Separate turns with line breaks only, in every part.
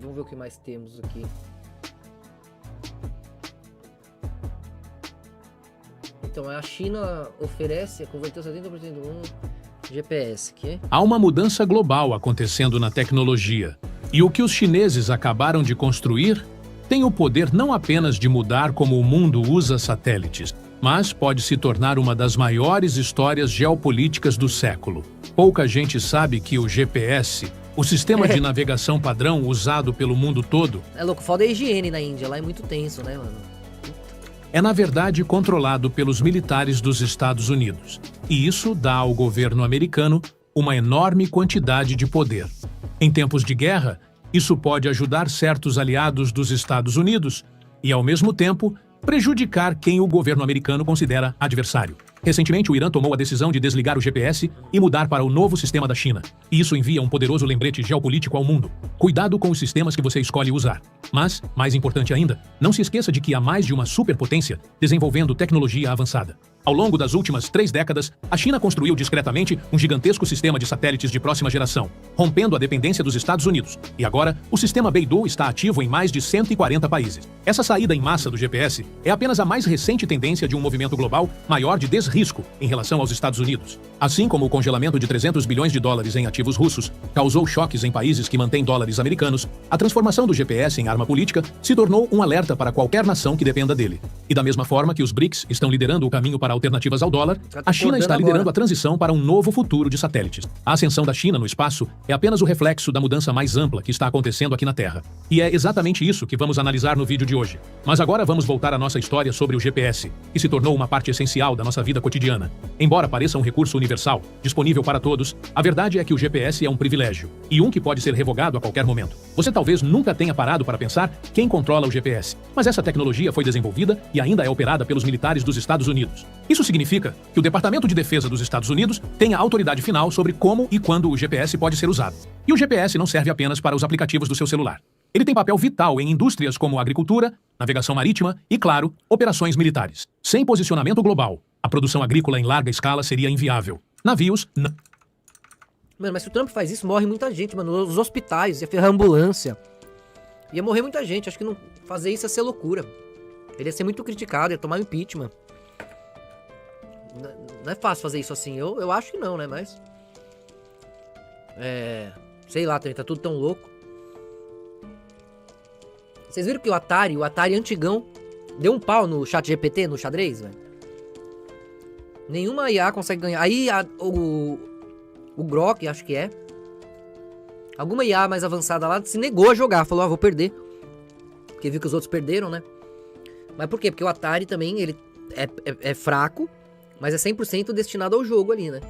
Vamos ver o que mais temos aqui. Então, a China oferece, converteu 70% do GPS, que
Há uma mudança global acontecendo na tecnologia. E o que os chineses acabaram de construir tem o poder não apenas de mudar como o mundo usa satélites, mas pode se tornar uma das maiores histórias geopolíticas do século. Pouca gente sabe que o GPS, o sistema de navegação padrão usado pelo mundo todo,
é louco, foda a higiene na Índia, lá é muito tenso, né, mano?
é na verdade controlado pelos militares dos Estados Unidos. E isso dá ao governo americano uma enorme quantidade de poder. Em tempos de guerra, isso pode ajudar certos aliados dos Estados Unidos e, ao mesmo tempo, prejudicar quem o governo americano considera adversário. Recentemente, o Irã tomou a decisão de desligar o GPS e mudar para o novo sistema da China. E isso envia um poderoso lembrete geopolítico ao mundo. Cuidado com os sistemas que você escolhe usar. Mas, mais importante ainda, não se esqueça de que há mais de uma superpotência desenvolvendo tecnologia avançada. Ao longo das últimas 3 décadas, a China construiu discretamente um gigantesco sistema de satélites de próxima geração, rompendo a dependência dos Estados Unidos. E agora, o sistema Beidou está ativo em mais de 140 países. Essa saída em massa do GPS é apenas a mais recente tendência de um movimento global maior de desrisco em relação aos Estados Unidos. Assim como o congelamento de 300 bilhões de dólares em ativos russos causou choques em países que mantêm dólares americanos, a transformação do GPS em arma política se tornou um alerta para qualquer nação que dependa dele. E da mesma forma que os BRICS estão liderando o caminho para alternativas ao dólar, a China está liderando a transição para um novo futuro de satélites. A ascensão da China no espaço é apenas o reflexo da mudança mais ampla que está acontecendo aqui na Terra. E é exatamente isso que vamos analisar no vídeo de hoje. Mas agora vamos voltar à nossa história sobre o GPS, que se tornou uma parte essencial da nossa vida cotidiana. Embora pareça um recurso universal, disponível para todos, a verdade é que o GPS é um privilégio, e um que pode ser revogado a qualquer momento. Você talvez nunca tenha parado para pensar quem controla o GPS, mas essa tecnologia foi desenvolvida e ainda é operada pelos militares dos Estados Unidos. Isso significa que o Departamento de Defesa dos Estados Unidos tem a autoridade final sobre como e quando o GPS pode ser usado. E o GPS não serve apenas para os aplicativos do seu celular. Ele tem papel vital em indústrias como agricultura, navegação marítima e, claro, operações militares. Sem posicionamento global, a produção agrícola em larga escala seria inviável. Navios...
Mano, mas se o Trump faz isso, morre muita gente, mano. Os hospitais, ia ferrar a ambulância. Ia morrer muita gente. Acho que não fazer isso ia ser loucura. Ele ia ser muito criticado, ia tomar impeachment. Não é fácil fazer isso assim. Eu acho que não, né? Mas... sei lá, tá tudo tão louco. Vocês viram que o Atari antigão, deu um pau no ChatGPT, no xadrez, velho? Nenhuma IA consegue ganhar. Aí o Grok, acho que é. Alguma IA mais avançada lá se negou a jogar. Falou, vou perder. Porque viu que os outros perderam, né? Mas por quê? Porque o Atari também, ele é fraco, mas é 100% destinado ao jogo ali, né?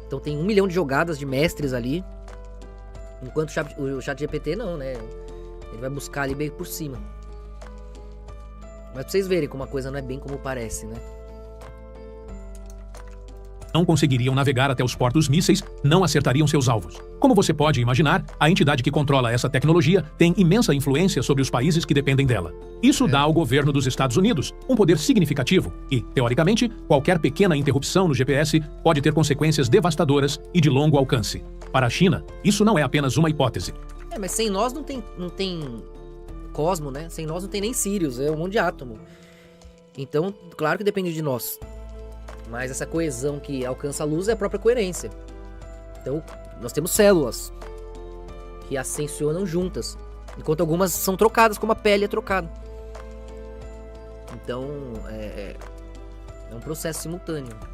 Então tem 1 milhão de jogadas de mestres ali. Enquanto o ChatGPT não, né? Ele vai buscar ali bem por cima. Mas pra vocês verem como a coisa não é bem como parece, né?
Não conseguiriam navegar até os portos mísseis, não acertariam seus alvos. Como você pode imaginar, a entidade que controla essa tecnologia tem imensa influência sobre os países que dependem dela. Isso dá ao governo dos Estados Unidos um poder significativo e, teoricamente, qualquer pequena interrupção no GPS pode ter consequências devastadoras e de longo alcance. Para a China, isso não é apenas uma hipótese.
Mas sem nós não tem Cosmo, né? Sem nós não tem nem Sirius, é um monte de átomo. Então, claro que depende de nós. Mas essa coesão que alcança a luz é a própria coerência. Então, nós temos células que ascensionam juntas, enquanto algumas são trocadas, como a pele é trocada. Então, é um processo simultâneo.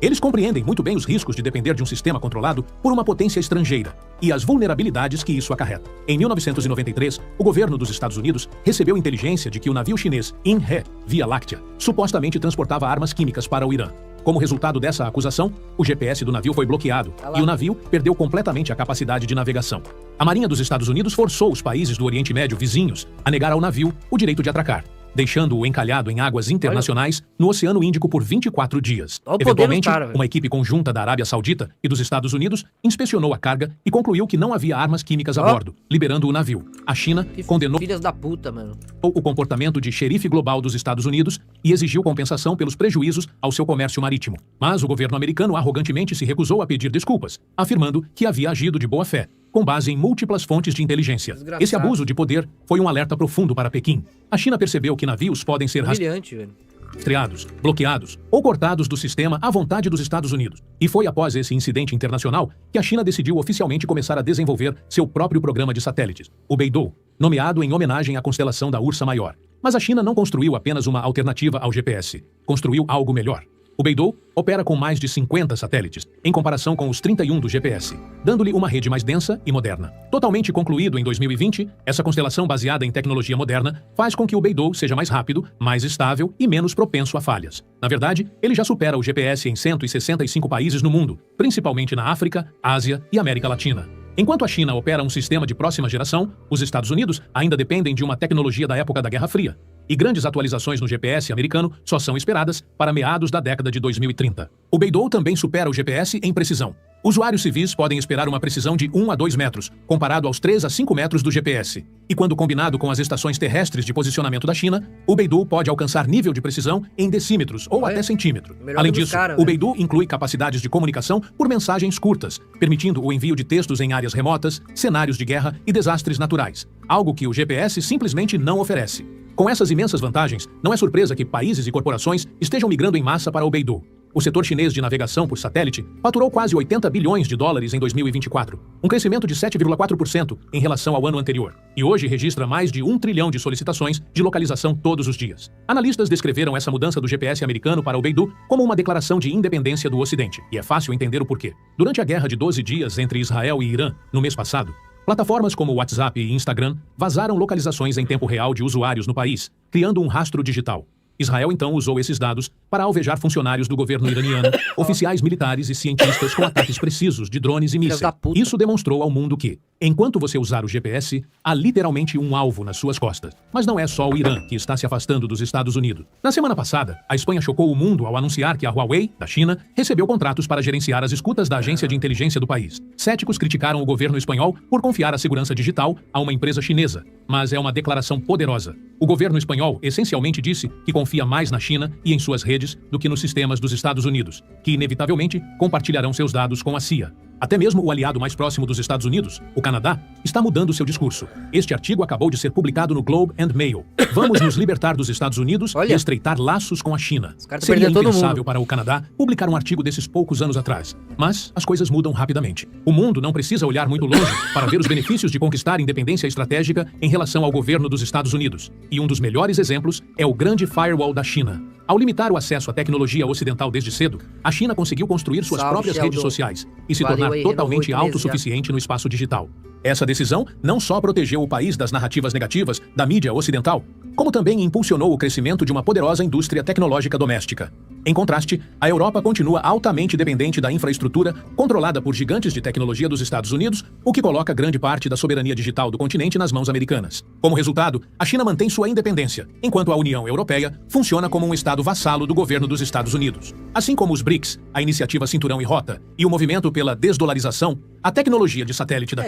Eles compreendem muito bem os riscos de depender de um sistema controlado por uma potência estrangeira e as vulnerabilidades que isso acarreta. Em 1993, o governo dos Estados Unidos recebeu inteligência de que o navio chinês In-He, Via Láctea, supostamente transportava armas químicas para o Irã. Como resultado dessa acusação, o GPS do navio foi bloqueado e o navio perdeu completamente a capacidade de navegação. A Marinha dos Estados Unidos forçou os países do Oriente Médio vizinhos a negar ao navio o direito de atracar, deixando-o encalhado em águas internacionais no Oceano Índico por 24 dias. Eventualmente, uma equipe conjunta da Arábia Saudita e dos Estados Unidos inspecionou a carga e concluiu que não havia armas químicas a bordo, liberando o navio. A China condenou
filhas da puta, mano,
o comportamento de xerife global dos Estados Unidos e exigiu compensação pelos prejuízos ao seu comércio marítimo. Mas o governo americano arrogantemente se recusou a pedir desculpas, afirmando que havia agido de boa fé. com base em múltiplas fontes de inteligência.
Desgraçado.
Esse abuso de poder foi um alerta profundo para Pequim. A China percebeu que navios podem ser
Humilhante, velho.
rastreados, bloqueados ou cortados do sistema à vontade dos Estados Unidos. E foi após esse incidente internacional que a China decidiu oficialmente começar a desenvolver seu próprio programa de satélites, o Beidou, nomeado em homenagem à constelação da Ursa Maior. Mas a China não construiu apenas uma alternativa ao GPS, construiu algo melhor. O Beidou opera com mais de 50 satélites, em comparação com os 31 do GPS, dando-lhe uma rede mais densa e moderna. Totalmente concluído em 2020, essa constelação baseada em tecnologia moderna faz com que o Beidou seja mais rápido, mais estável e menos propenso a falhas. Na verdade, ele já supera o GPS em 165 países no mundo, principalmente na África, Ásia e América Latina. Enquanto a China opera um sistema de próxima geração, os Estados Unidos ainda dependem de uma tecnologia da época da Guerra Fria. E grandes atualizações no GPS americano só são esperadas para meados da década de 2030. O Beidou também supera o GPS em precisão. Usuários civis podem esperar uma precisão de 1 a 2 metros, comparado aos 3 a 5 metros do GPS. E quando combinado com as estações terrestres de posicionamento da China, o Beidou pode alcançar nível de precisão em decímetros ou até centímetro. Além disso, o Beidou inclui capacidades de comunicação por mensagens curtas, permitindo o envio de textos em áreas remotas, cenários de guerra e desastres naturais, algo que o GPS simplesmente não oferece. Com essas imensas vantagens, não é surpresa que países e corporações estejam migrando em massa para o Beidou. O setor chinês de navegação por satélite faturou quase 80 bilhões de dólares em 2024, um crescimento de 7,4% em relação ao ano anterior, e hoje registra mais de 1 trilhão de solicitações de localização todos os dias. Analistas descreveram essa mudança do GPS americano para o Beidou como uma declaração de independência do Ocidente, e é fácil entender o porquê. Durante a guerra de 12 dias entre Israel e Irã, no mês passado, plataformas como WhatsApp e Instagram vazaram localizações em tempo real de usuários no país, criando um rastro digital. Israel então usou esses dados para alvejar funcionários do governo iraniano, oficiais militares e cientistas com ataques precisos de drones e mísseis. Isso demonstrou ao mundo que, enquanto você usar o GPS, há literalmente um alvo nas suas costas. Mas não é só o Irã que está se afastando dos Estados Unidos. Na semana passada, a Espanha chocou o mundo ao anunciar que a Huawei, da China, recebeu contratos para gerenciar as escutas da agência de inteligência do país. Céticos criticaram o governo espanhol por confiar a segurança digital a uma empresa chinesa, mas é uma declaração poderosa. O governo espanhol essencialmente disse que confia mais na China e em suas redes do que nos sistemas dos Estados Unidos, que inevitavelmente compartilharão seus dados com a CIA. Até mesmo o aliado mais próximo dos Estados Unidos, o Canadá, está mudando seu discurso. Este artigo acabou de ser publicado no Globe and Mail. Vamos nos libertar dos Estados Unidos e estreitar laços com a China. Seria impensável para o Canadá publicar um artigo desses poucos anos atrás. Mas as coisas mudam rapidamente. O mundo não precisa olhar muito longe para ver os benefícios de conquistar independência estratégica em relação ao governo dos Estados Unidos. E um dos melhores exemplos é o grande firewall da China. Ao limitar o acesso à tecnologia ocidental desde cedo, a China conseguiu construir suas próprias redes sociais e se tornar totalmente autossuficiente no espaço digital. Essa decisão não só protegeu o país das narrativas negativas da mídia ocidental, como também impulsionou o crescimento de uma poderosa indústria tecnológica doméstica. Em contraste, a Europa continua altamente dependente da infraestrutura controlada por gigantes de tecnologia dos Estados Unidos, o que coloca grande parte da soberania digital do continente nas mãos americanas. Como resultado, a China mantém sua independência, enquanto a União Europeia funciona como um estado vassalo do governo dos Estados Unidos. Assim como os BRICS, a iniciativa Cinturão e Rota, e o movimento pela desdolarização, a tecnologia de satélite da...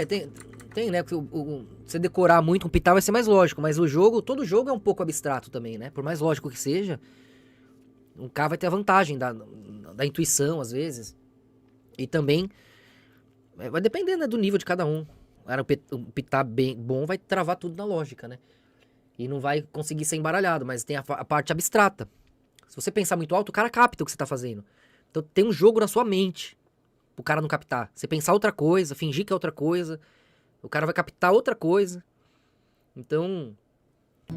Tem, né? Porque você decorar muito um pitar vai ser mais lógico, mas todo jogo é um pouco abstrato também, né? Por mais lógico que seja, um cara vai ter a vantagem da intuição, às vezes. E também vai depender, né, do nível de cada um. Um pitar bem bom vai travar tudo na lógica, né? E não vai conseguir ser embaralhado, mas tem a parte abstrata. Se você pensar muito alto, o cara capta o que você tá fazendo. Então tem um jogo na sua mente pro cara não captar. Você pensar outra coisa, fingir que é outra coisa, o cara vai captar outra coisa. Então,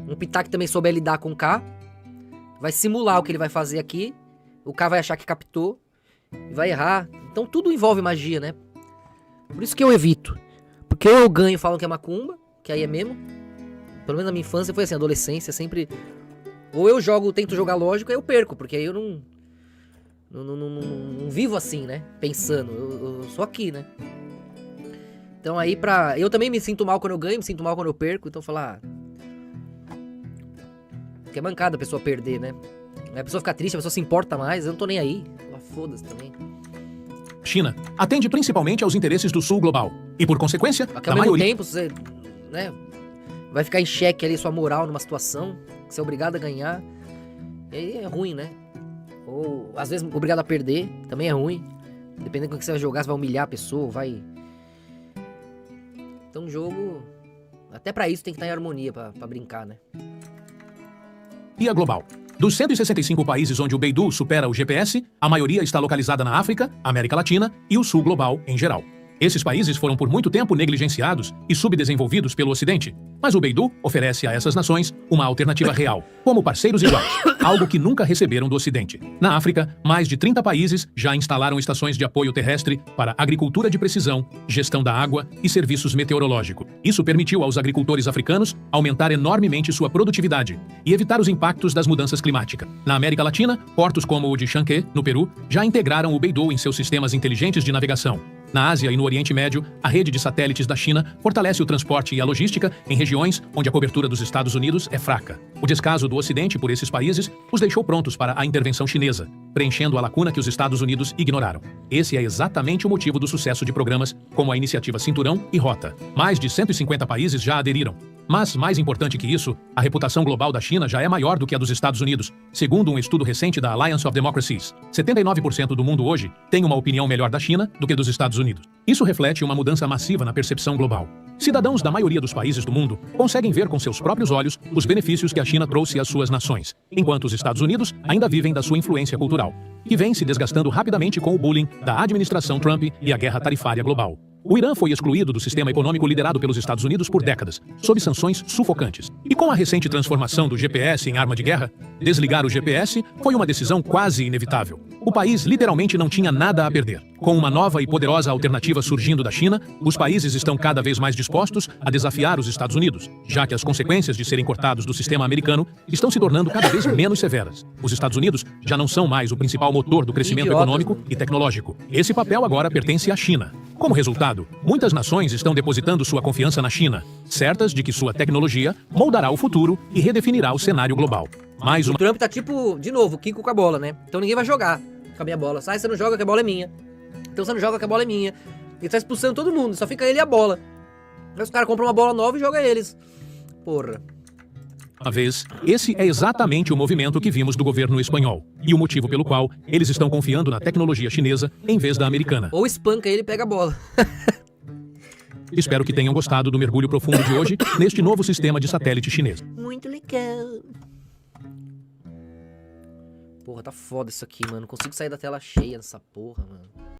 um pitar que também souber lidar com o K, vai simular o que ele vai fazer aqui, o K vai achar que captou, e vai errar. Então tudo envolve magia, né? Por isso que eu evito. Porque ou eu ganho e falam que é macumba, que aí é mesmo. Pelo menos na minha infância foi assim, adolescência, sempre... Ou eu tento jogar lógico, aí eu perco, porque aí eu não vivo assim, né? Pensando, eu sou aqui, né? Então aí eu também me sinto mal quando eu ganho, me sinto mal quando eu perco, então falar... Que é mancada a pessoa perder, né? A pessoa fica triste, a pessoa se importa mais, eu não tô nem aí. Foda-se também.
China atende principalmente aos interesses do sul global. E por consequência,
ao mesmo tempo, você, né, vai ficar em xeque ali sua moral numa situação que você é obrigado a ganhar. E aí é ruim, né? Ou às vezes obrigado a perder, também é ruim. Dependendo do que você vai jogar, você vai humilhar a pessoa, vai... Então o jogo... Até pra isso tem que estar em harmonia pra brincar, né?
E a global. Dos 165 países onde o Beidou supera o GPS, a maioria está localizada na África, América Latina e o Sul global em geral. Esses países foram por muito tempo negligenciados e subdesenvolvidos pelo Ocidente, mas o Beidou oferece a essas nações uma alternativa real, como parceiros iguais, algo que nunca receberam do Ocidente. Na África, mais de 30 países já instalaram estações de apoio terrestre para agricultura de precisão, gestão da água e serviços meteorológicos. Isso permitiu aos agricultores africanos aumentar enormemente sua produtividade e evitar os impactos das mudanças climáticas. Na América Latina, portos como o de Chanqué, no Peru, já integraram o Beidou em seus sistemas inteligentes de navegação. Na Ásia e no Oriente Médio, a rede de satélites da China fortalece o transporte e a logística em regiões onde a cobertura dos Estados Unidos é fraca. O descaso do Ocidente por esses países os deixou prontos para a intervenção chinesa, preenchendo a lacuna que os Estados Unidos ignoraram. Esse é exatamente o motivo do sucesso de programas como a Iniciativa Cinturão e Rota. Mais de 150 países já aderiram. Mas, mais importante que isso, a reputação global da China já é maior do que a dos Estados Unidos. Segundo um estudo recente da Alliance of Democracies, 79% do mundo hoje tem uma opinião melhor da China do que dos Estados Unidos. Isso reflete uma mudança massiva na percepção global. Cidadãos da maioria dos países do mundo conseguem ver com seus próprios olhos os benefícios que a China trouxe às suas nações, enquanto os Estados Unidos ainda vivem da sua influência cultural, que vem se desgastando rapidamente com o bullying da administração Trump e a guerra tarifária global. O Irã foi excluído do sistema econômico liderado pelos Estados Unidos por décadas, sob sanções sufocantes. E com a recente transformação do GPS em arma de guerra, desligar o GPS foi uma decisão quase inevitável. O país literalmente não tinha nada a perder. Com uma nova e poderosa alternativa surgindo da China, os países estão cada vez mais dispostos a desafiar os Estados Unidos, já que as consequências de serem cortados do sistema americano estão se tornando cada vez menos severas. Os Estados Unidos já não são mais o principal motor do crescimento econômico e tecnológico. Esse papel agora pertence à China. Como resultado, muitas nações estão depositando sua confiança na China, certas de que sua tecnologia moldará o futuro e redefinirá o cenário global. Mais uma...
O Trump tá tipo, de novo, Kiko com a bola, né? Então ninguém vai jogar com a minha bola. Sai, você não joga que a bola é minha. Então você não joga que a bola é minha. Ele tá expulsando todo mundo, só fica ele e a bola. Aí os caras compram uma bola nova e jogam eles. Porra.
Uma vez, esse é exatamente o movimento que vimos do governo espanhol, e o motivo pelo qual eles estão confiando na tecnologia chinesa em vez da americana.
Ou espanca ele e pega a bola.
Espero que tenham gostado do mergulho profundo de hoje neste novo sistema de satélite chinês.
Muito legal. Porra, tá foda isso aqui, mano. Não consigo sair da tela cheia nessa porra, mano.